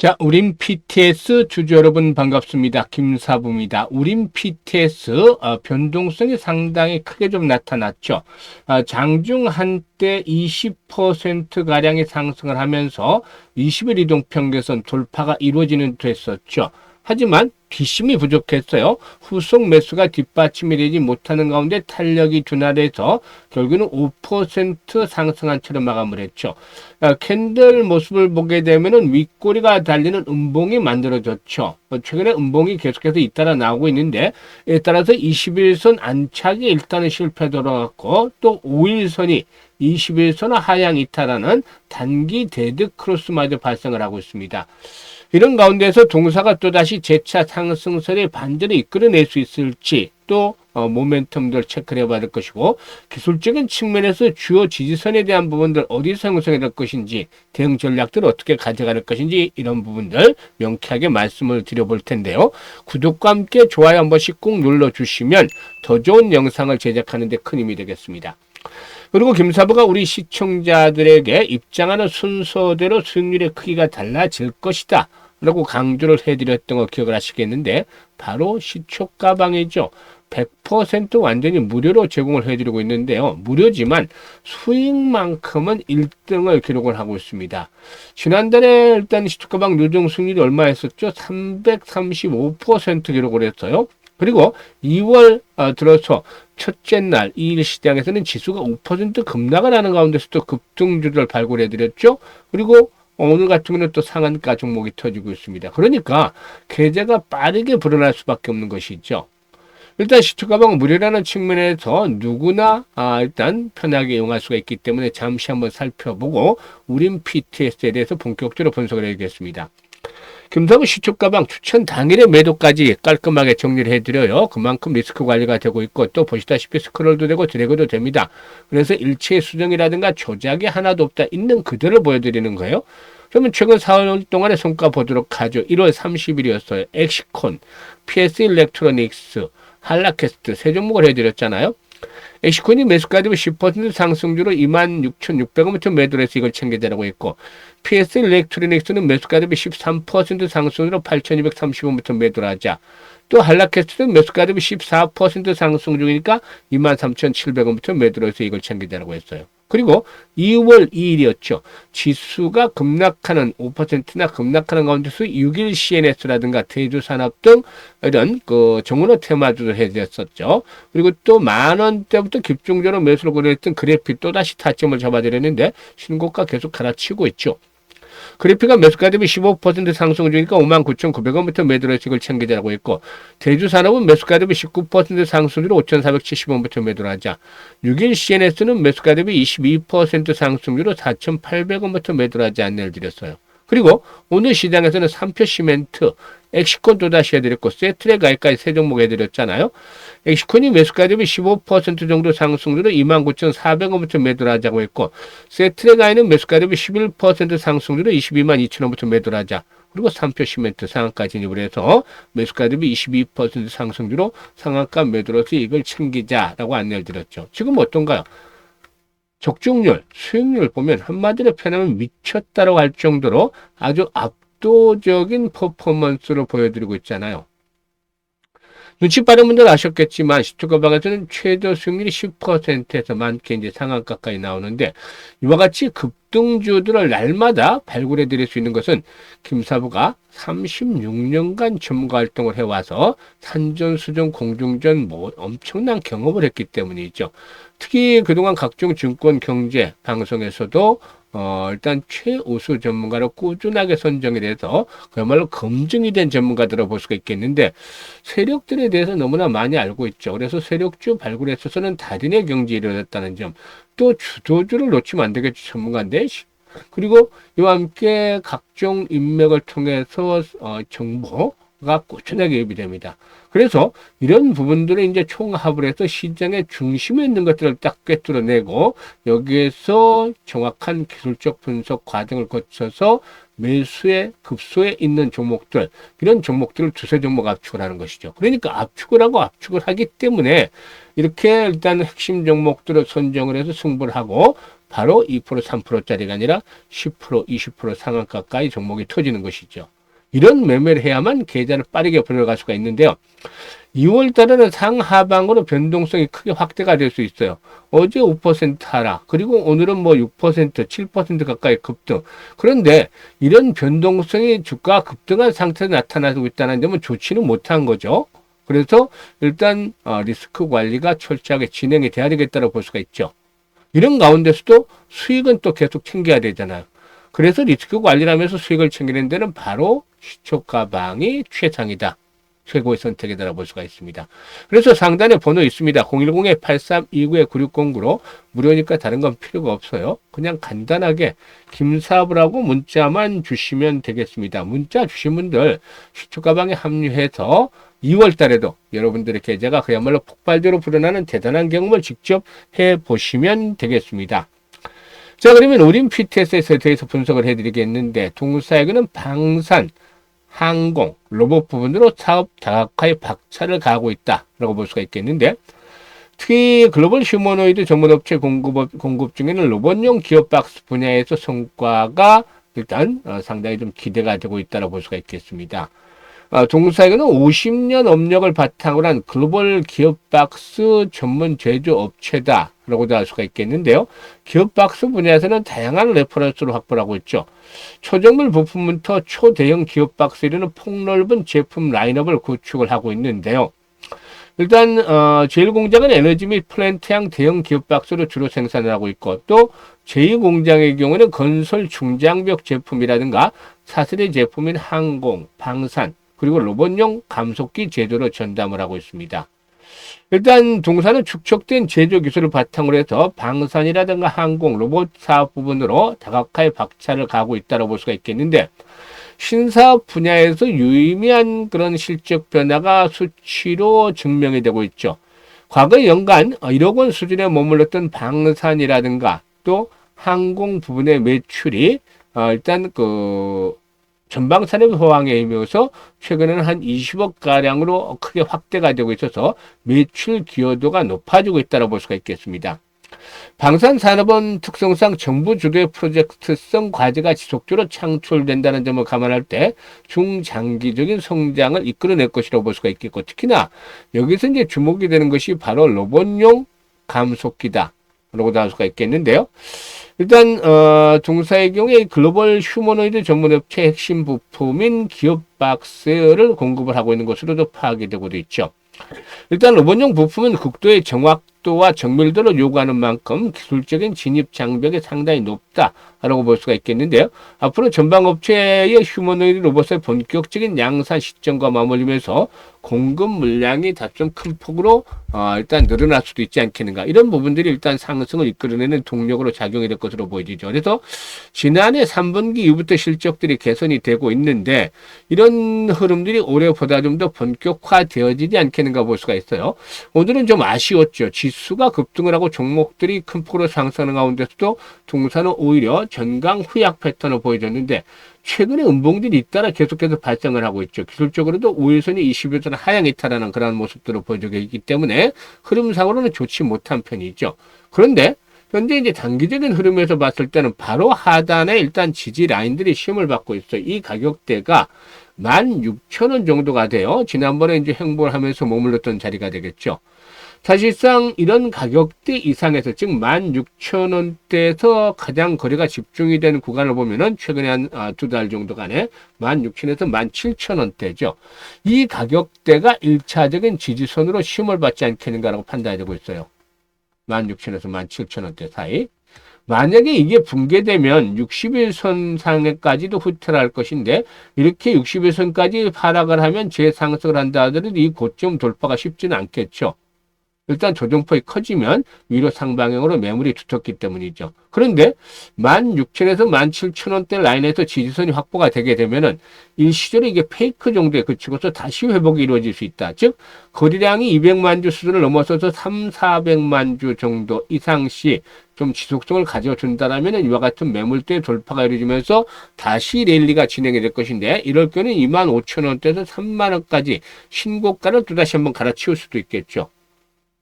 자, 우린 PTS 주주 여러분 반갑습니다. 김사부입니다. 우린 PTS 변동성이 상당히 크게 좀 나타났죠. 장중 한때 20%가량의 상승을 하면서 20일 이동 평균선 돌파가 이루어지는 됐었죠. 하지만 뒷심이 부족했어요. 후속 매수가 뒷받침이 되지 못하는 가운데 탄력이 둔화돼서 결국은 5% 상승한 채로 마감을 했죠. 캔들 모습을 보게 되면은 윗꼬리가 달리는 음봉이 만들어졌죠. 최근에 음봉이 계속해서 잇따라 나오고 있는데, 이에 따라서 21선 안착이 일단은 실패 돌아갔고, 또 5일선이 21선 하향 이탈하는 단기 데드 크로스마저 발생을 하고 있습니다. 이런 가운데서 동사가 또다시 재차 상승세를 반전을 이끌어낼 수 있을지, 또 모멘텀들 체크를 해봐야 될 것이고, 기술적인 측면에서 주요 지지선에 대한 부분들 어디서 형성이 될 것인지, 대응 전략들을 어떻게 가져갈 것인지, 이런 부분들 명쾌하게 말씀을 드려볼 텐데요. 구독과 함께 좋아요 한 번씩 꼭 눌러주시면 더 좋은 영상을 제작하는 데 큰 힘이 되겠습니다. 그리고 김사부가 우리 시청자들에게 입장하는 순서대로 수익률의 크기가 달라질 것이다 라고 강조를 해드렸던 거 기억을 하시겠는데, 바로 시초가방이죠. 100% 완전히 무료로 제공을 해드리고 있는데요. 무료지만 수익만큼은 1등을 기록을 하고 있습니다. 지난달에 일단 시초가방 누적 수익률이 얼마였었죠? 335% 기록을 했어요. 그리고 2월 들어서 첫째 날 2일 시장에서는 지수가 5% 급락을 하는 가운데서 또 급등주를 발굴해드렸죠. 그리고 오늘 같은 경우는 또 상한가 종목이 터지고 있습니다. 그러니까 계좌가 빠르게 불어날 수밖에 없는 것이죠. 일단 시초가방 무료라는 측면에서 누구나 일단 편하게 이용할 수가 있기 때문에 잠시 한번 살펴보고 우린 PTS에 대해서 본격적으로 분석을 해야겠습니다. 김사부 시초가방 추천 당일의 매도까지 깔끔하게 정리를 해드려요. 그만큼 리스크 관리가 되고 있고, 또 보시다시피 스크롤도 되고 드래그도 됩니다. 그래서 일체 수정이라든가 조작이 하나도 없다, 있는 그대로 보여드리는 거예요. 그러면 최근 4월 동안의 성과 보도록 하죠. 1월 30일이었어요. 엑시콘, PS 일렉트로닉스, 한라캐스트 세 종목을 해드렸잖아요. 엑시콘이 매수가 되면 10% 상승주로 26,600원부터 매도를 해서 이걸 챙겨자라고 했고, PS 일렉트로닉스는 매수가 대비 13% 상승으로 8,230원부터 매도를 하자. 또 한라캐스트는 매수가 대비 14% 상승 중이니까 23,700원부터 매도를 해서 이걸 챙겨자라고 했어요. 그리고 2월 2일이었죠. 지수가 급락하는 5%나 급락하는 가운데서 6일 CNS라든가 대주산업 등 이런 정문호 테마주를 해드렸었죠. 그리고 또 10,000원대부터 집중적으로 매수를 고려했던 그래픽 또다시 타점을 잡아드렸는데 신고가 계속 갈아치우고 있죠. 그래픽가 매수가 대비 15% 상승 중이니까 59,900원부터 매도를 해서 이걸 챙기자라고 했고, 대주산업은 매수가 대비 19% 상승률로 5,470원부터 매도를 하자. 6일 CNS는 매수가 대비 22% 상승률로 4,800원부터 매도를 하지 안내를 드렸어요. 그리고 오늘 시장에서는 3표 시멘트, 엑시콘 또다시 해드렸고, 세트레 가입까지 세 종목 해드렸잖아요. 엑시콘이 매수가 대비 15% 정도 상승률로 29,400원부터 매도를 하자고 했고, 세트레 가입은 매수가 대비 11% 상승률로 222,000원부터 매도를 하자. 그리고 3표 시멘트 상한가 진입을 해서 매수가 대비 22% 상승률로 상한가 매도로서 이걸 챙기자라고 안내를 드렸죠. 지금 어떤가요? 적중률, 수익률 보면 한마디로 표현하면 미쳤다라고 할 정도로 아주 압도적인 퍼포먼스로 보여드리고 있잖아요. 눈치 빠른 분들 아셨겠지만 시초가방에서는 최저 수익률이 10%에서 많게 이제 상한가까지 나오는데, 이와 같이 급등주들을 날마다 발굴해 드릴 수 있는 것은 김사부가 36년간 전문가 활동을 해와서 산전, 수전, 공중전 엄청난 경험을 했기 때문이죠. 특히 그동안 각종 증권 경제 방송에서도 일단 최우수 전문가로 꾸준하게 선정이 돼서 그야말로 검증이 된 전문가들을 볼 수가 있겠는데, 세력들에 대해서 너무나 많이 알고 있죠. 그래서 세력주 발굴에 있어서는 달인의 경지에 이르렀다는 점, 또 주도주를 놓치면 안 되겠죠. 전문가인데. 그리고 이와 함께 각종 인맥을 통해서 정보가 꾸준하게 예비됩니다. 그래서 이런 부분들을 이제 총합을 해서 시장의 중심에 있는 것들을 딱 꿰뚫어내고, 여기에서 정확한 기술적 분석 과정을 거쳐서 매수의 급소에 있는 종목들, 이런 종목들을 두세 종목 압축을 하는 것이죠. 그러니까 압축을 하고 압축을 하기 때문에 이렇게 일단 핵심 종목들을 선정을 해서 승부를 하고 바로 2%, 3%짜리가 아니라 10%, 20% 상한 가까이 종목이 터지는 것이죠. 이런 매매를 해야만 계좌를 빠르게 불러갈 수가 있는데요. 2월 달에는 상하방으로 변동성이 크게 확대가 될 수 있어요. 어제 5% 하락, 그리고 오늘은 뭐 6%, 7% 가까이 급등. 그런데 이런 변동성이 주가 급등한 상태에서 나타나고 있다는 점은 좋지는 못한 거죠. 그래서 일단 리스크 관리가 철저하게 진행이 돼야 되겠다고 볼 수가 있죠. 이런 가운데서도 수익은 또 계속 챙겨야 되잖아요. 그래서 리스크 관리를 하면서 수익을 챙기는 데는 바로 시초가방이 최상이다. 최고의 선택이다라고 볼 수가 있습니다. 그래서 상단에 번호 있습니다. 010-8329-9609로 무료니까 다른 건 필요가 없어요. 그냥 간단하게 김사부라고 문자만 주시면 되겠습니다. 문자 주신 분들 시초가방에 합류해서 2월 달에도 여러분들의 계좌가 그야말로 폭발적으로 불어나는 대단한 경험을 직접 해보시면 되겠습니다. 자, 그러면 우린 PTS에 대해서 분석을 해드리겠는데, 동사에게는 방산, 항공, 로봇 부분으로 사업 다각화에 박차를 가하고 있다라고 볼 수가 있겠는데, 특히 글로벌 휴머노이드 전문업체 공급 중에는 로봇용 기어박스 분야에서 성과가 일단 상당히 좀 기대가 되고 있다고 볼 수가 있겠습니다. 동사에게는 50년 업력을 바탕으로 한 글로벌 기어박스 전문 제조업체다라고도 할 수가 있겠는데요. 기어박스 분야에서는 다양한 레퍼런스를 확보하고 있죠. 초정밀 부품부터 초대형 기어박스 이르는 폭넓은 제품 라인업을 구축을 하고 있는데요. 일단 제1공장은 에너지 및 플랜트형 대형 기어박스로 주로 생산을 하고 있고, 또 제2공장의 경우는 건설 중장벽 제품이라든가 차세대 제품인 항공, 방산, 그리고 로봇용 감속기 제조로 전담을 하고 있습니다. 일단 동사는 축적된 제조 기술을 바탕으로 해서 방산이라든가 항공, 로봇 사업 부분으로 다각화의 박차를 가하고 있다고 볼 수가 있겠는데, 신사업 분야에서 유의미한 그런 실적 변화가 수치로 증명이 되고 있죠. 과거 연간 1억 원 수준에 머물렀던 방산이라든가 또 항공 부분의 매출이 일단 전방산업 호황에 의해서 최근에는 한 20억 가량으로 크게 확대가 되고 있어서 매출 기여도가 높아지고 있다고 볼 수가 있겠습니다. 방산산업은 특성상 정부 주도의 프로젝트성 과제가 지속적으로 창출된다는 점을 감안할 때 중장기적인 성장을 이끌어낼 것이라고 볼 수가 있겠고, 특히나 여기서 이제 주목이 되는 것이 바로 로봇용 감속기다 라고도 할 수가 있겠는데요. 일단 동사의 경우에 글로벌 휴머노이드 전문업체 핵심 부품인 기어박스를 공급을 하고 있는 것으로도 파악이 되고 있죠. 일단 로봇용 부품은 극도의 정확도와 정밀도를 요구하는 만큼 기술적인 진입 장벽이 상당히 높다라고 볼 수가 있겠는데요. 앞으로 전방업체의 휴머노이드 로봇의 본격적인 양산 시점과 맞물리면서 공급 물량이 다 좀 큰 폭으로 일단 늘어날 수도 있지 않겠는가. 이런 부분들이 일단 상승을 이끌어내는 동력으로 작용이 될 것으로 보여지죠. 그래서 지난해 3분기 이후부터 실적들이 개선이 되고 있는데, 이런 흐름들이 올해보다 좀 더 본격화되어지지 않겠는가 볼 수가 있어요. 오늘은 좀 아쉬웠죠. 지수가 급등을 하고 종목들이 큰 폭으로 상승하는 가운데서도 동사는 오히려 전강 후약 패턴을 보여줬는데, 최근에 음봉들이 잇따라 계속해서 발생을 하고 있죠. 기술적으로도 5일선이 20일선 하향 이탈하는 그런 모습들을 보여주고 있기 때문에 흐름상으로는 좋지 못한 편이죠. 그런데 현재 이제 단기적인 흐름에서 봤을 때는 바로 하단에 일단 지지 라인들이 시험을 받고 있어요. 이 가격대가 16,000원 정도가 돼요. 지난번에 이제 행보를 하면서 머물렀던 자리가 되겠죠. 사실상 이런 가격대 이상에서, 즉 16,000원대에서 가장 거래가 집중이 되는 구간을 보면은 최근에 한 두 달 정도간에 16,000원에서 17,000원대죠. 이 가격대가 1차적인 지지선으로 시험을 받지 않겠는가라고 판단이 되고 있어요. 16,000원에서 17,000원대 사이. 만약에 이게 붕괴되면 60일선 상에까지도 후퇴를 할 것인데, 이렇게 60일선까지 하락을 하면 재상승을 한다 하더라도 이 고점 돌파가 쉽지는 않겠죠. 일단 조정폭이 커지면 위로 상방향으로 매물이 두텁기 때문이죠. 그런데 16,000에서 17,000원대 라인에서 지지선이 확보가 되게 되면은 일시적으로 이게 페이크 정도에 그치고서 다시 회복이 이루어질 수 있다. 즉 거래량이 200만 주 수준을 넘어서서 3,400만 주 정도 이상 시 좀 지속성을 가져준다라면 이와 같은 매물대 돌파가 이루어지면서 다시 랠리가 진행이 될 것인데, 이럴 경우는 25,000원대에서 3만원까지 신고가를 또다시 한번 갈아치울 수도 있겠죠.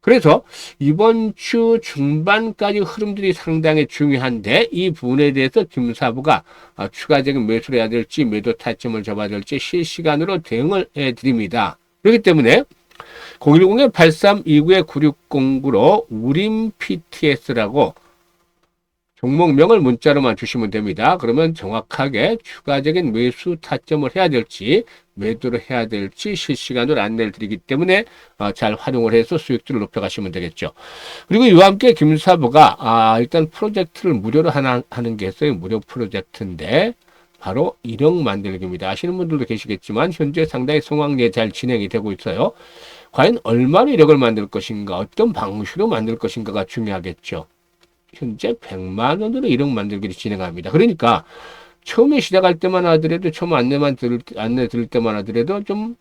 그래서 이번 주 중반까지 흐름들이 상당히 중요한데 이 부분에 대해서 김사부가 추가적인 매수를 해야 될지 매도 타점을 잡아야 될지 실시간으로 대응을 해드립니다. 그렇기 때문에 010-8329-9609로 우림 PTS라고 종목명을 문자로만 주시면 됩니다. 그러면 정확하게 추가적인 매수 타점을 해야 될지 매도를 해야 될지 실시간으로 안내를 드리기 때문에 잘 활용을 해서 수익들을 높여가시면 되겠죠. 그리고 이와 함께 김사부가 일단 프로젝트를 무료로 하는 게 있어요. 무료 프로젝트인데 바로 1억 만들기입니다. 아시는 분들도 계시겠지만 현재 상당히 성황리에 잘 진행이 되고 있어요. 과연 얼마나 1억을 만들 것인가, 어떤 방식으로 만들 것인가가 중요하겠죠. 현재 100만 원으로 1억 만들기를 진행합니다. 그러니까 처음에 시작할 때만 하더라도 처음 안내 들을 때만 하더라도 좀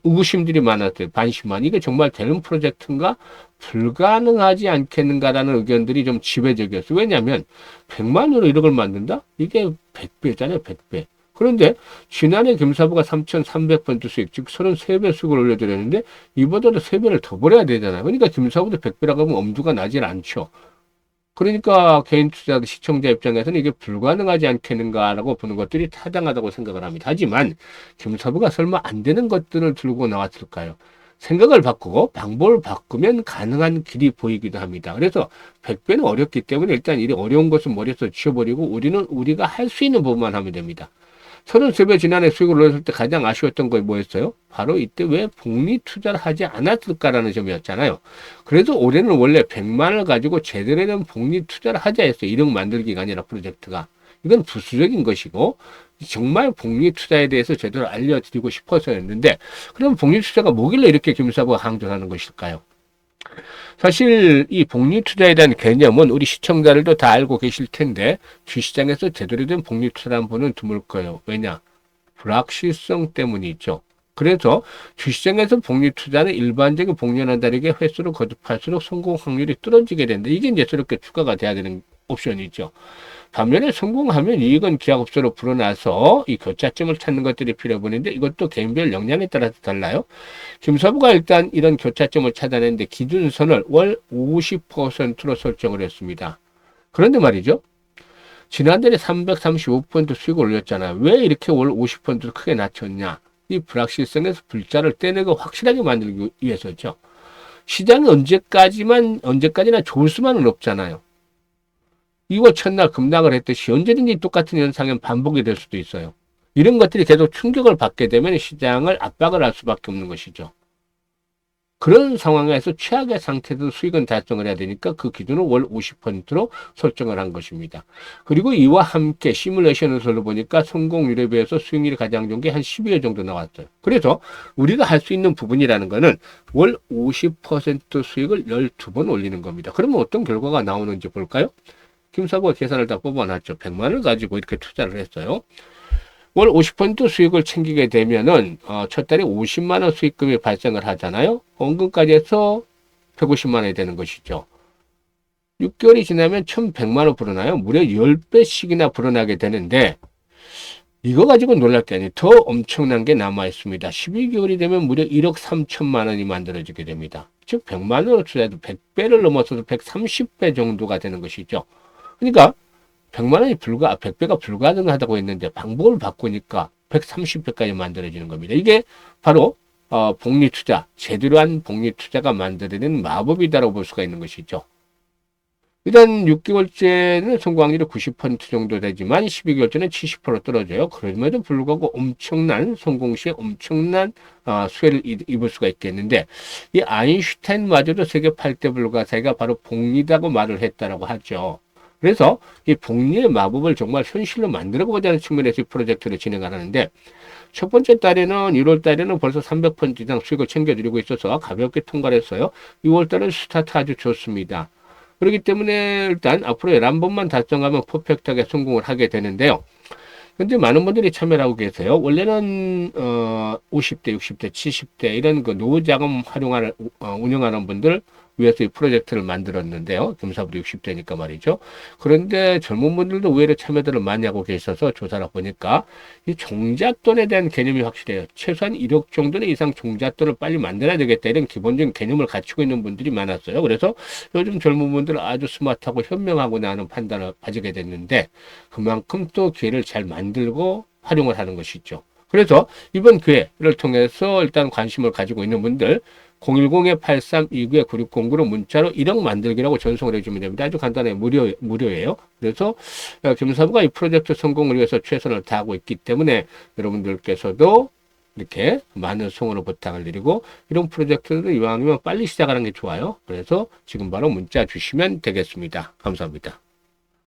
의구심들이 많았어요. 반신만 이게 정말 되는 프로젝트인가 불가능하지 않겠는가라는 의견들이 좀 지배적이었어요. 왜냐하면 100만 원으로 1억을 만든다? 이게 100배잖아요. 100배. 그런데 지난해 김사부가 3,300% 수익, 즉 33배 수익을 올려드렸는데 이보다도 3배를 더 벌어야 되잖아요. 그러니까 김사부도 100배라고 하면 엄두가 나질 않죠. 그러니까 개인 투자 시청자 입장에서는 이게 불가능하지 않겠는가라고 보는 것들이 타당하다고 생각을 합니다. 하지만 김사부가 설마 안 되는 것들을 들고 나왔을까요? 생각을 바꾸고 방법을 바꾸면 가능한 길이 보이기도 합니다. 그래서 100배는 어렵기 때문에 일단 이 어려운 것은 머리에서 지워버리고 우리가 할 수 있는 부분만 하면 됩니다. 33배 지난해 수익을 올렸을 때 가장 아쉬웠던 거 뭐였어요? 바로 이때 왜 복리 투자를 하지 않았을까라는 점이었잖아요. 그래서 올해는 원래 100만을 가지고 제대로 된 복리 투자를 하자 했어요. 1억 만들기가 아니라 프로젝트가. 이건 부수적인 것이고 정말 복리 투자에 대해서 제대로 알려드리고 싶어서였는데 그럼 복리 투자가 뭐길래 이렇게 김사부가 강조하는 것일까요? 사실 이 복리 투자에 대한 개념은 우리 시청자들도 다 알고 계실 텐데 주시장에서 제대로 된 복리 투자라는 분은 드물 거예요. 왜냐? 불확실성 때문이죠. 그래서 주시장에서 복리 투자는 일반적인 복리와는 다르게 횟수를 거듭할수록 성공 확률이 떨어지게 되는데 이게 이제 저렇게 추가가 돼야 되는 옵션이죠. 반면에 성공하면 이익은 기하급수로 불어나서 이 교차점을 찾는 것들이 필요해보는데 이것도 개인별 역량에 따라서 달라요. 김사부가 일단 이런 교차점을 찾아내는데 기준선을 월 50%로 설정을 했습니다. 그런데 말이죠. 지난달에 335% 수익을 올렸잖아요. 왜 이렇게 월 50%를 크게 낮췄냐? 이 불확실성에서 불자를 떼내고 확실하게 만들기 위해서죠. 시장이 언제까지나 좋을 수만은 없잖아요. 2월 첫날 급락을 했듯이 언제든지 똑같은 현상은 반복이 될 수도 있어요. 이런 것들이 계속 충격을 받게 되면 시장을 압박을 할 수밖에 없는 것이죠. 그런 상황에서 최악의 상태에서 수익은 달성을 해야 되니까 그 기준을 월 50%로 설정을 한 것입니다. 그리고 이와 함께 시뮬레이션을 보니까 성공률에 비해서 수익률이 가장 좋은 게 한 12회 정도 나왔어요. 그래서 우리가 할 수 있는 부분이라는 거는 월 50% 수익을 12번 올리는 겁니다. 그러면 어떤 결과가 나오는지 볼까요? 김사부가 계산을 다 뽑아놨죠. 100만을 가지고 이렇게 투자를 했어요. 월 50% 수익을 챙기게 되면은 첫 달에 50만 원 수익금이 발생을 하잖아요. 원금까지 해서 150만 원이 되는 것이죠. 6개월이 지나면 1,100만 원 불어나요. 무려 10배씩이나 불어나게 되는데 이거 가지고 놀랄 게 아니에요. 더 엄청난 게 남아 있습니다. 12개월이 되면 무려 1억 3천만 원이 만들어지게 됩니다. 즉 100만 원으로 투자해도 100배를 넘어서서 130배 정도가 되는 것이죠. 그러니까 100만 원이 100배가 불가능하다고 했는데 방법을 바꾸니까 130배까지 만들어지는 겁니다. 이게 바로 복리 투자, 제대로 한 복리 투자가 만들어내는 마법이다라고 볼 수가 있는 것이죠. 일단 6개월째는 성공 확률이 90% 정도 되지만 12개월째는 70% 떨어져요. 그럼에도 불구하고 엄청난 성공 시에 엄청난 수혜를 입을 수가 있겠는데 이 아인슈타인마저도 세계 8대 불가사의가 바로 복리다고 말을 했다라고 하죠. 그래서 이 복리의 마법을 정말 현실로 만들어보자는 측면에서 이 프로젝트를 진행을 하는데 첫 번째 달에는 1월 달에는 벌써 300% 이상 수익을 챙겨드리고 있어서 가볍게 통과를 했어요. 2월 달은 스타트 아주 좋습니다. 그렇기 때문에 일단 앞으로 11번만 달성하면 퍼펙트하게 성공을 하게 되는데요. 근데 많은 분들이 참여를 하고 계세요. 원래는 50대, 60대, 70대 이런 그 노후 자금 운영하는 분들 위해서 이 프로젝트를 만들었는데요. 김사부도 60대니까 말이죠. 그런데 젊은 분들도 의외로 참여들을 많이 하고 계셔서 조사를 보니까 이 종잣돈에 대한 개념이 확실해요. 최소한 1억 정도는 이상 종잣돈을 빨리 만들어야 되겠다. 이런 기본적인 개념을 갖추고 있는 분들이 많았어요. 그래서 요즘 젊은 분들은 아주 스마트하고 현명하구나 하는 판단을 가지게 됐는데 그만큼 또 기회를 잘 만들고 활용을 하는 것이죠. 그래서 이번 기회를 통해서 일단 관심을 가지고 있는 분들 010-8329-9609로 문자로 1억 만들기라고 전송을 해주면 됩니다. 아주 간단해 무료예요. 그래서 김사부가 이 프로젝트 성공을 위해서 최선을 다하고 있기 때문에 여러분들께서도 이렇게 많은 성원을 부탁을 드리고 이런 프로젝트를 이왕이면 빨리 시작하는 게 좋아요. 그래서 지금 바로 문자 주시면 되겠습니다. 감사합니다.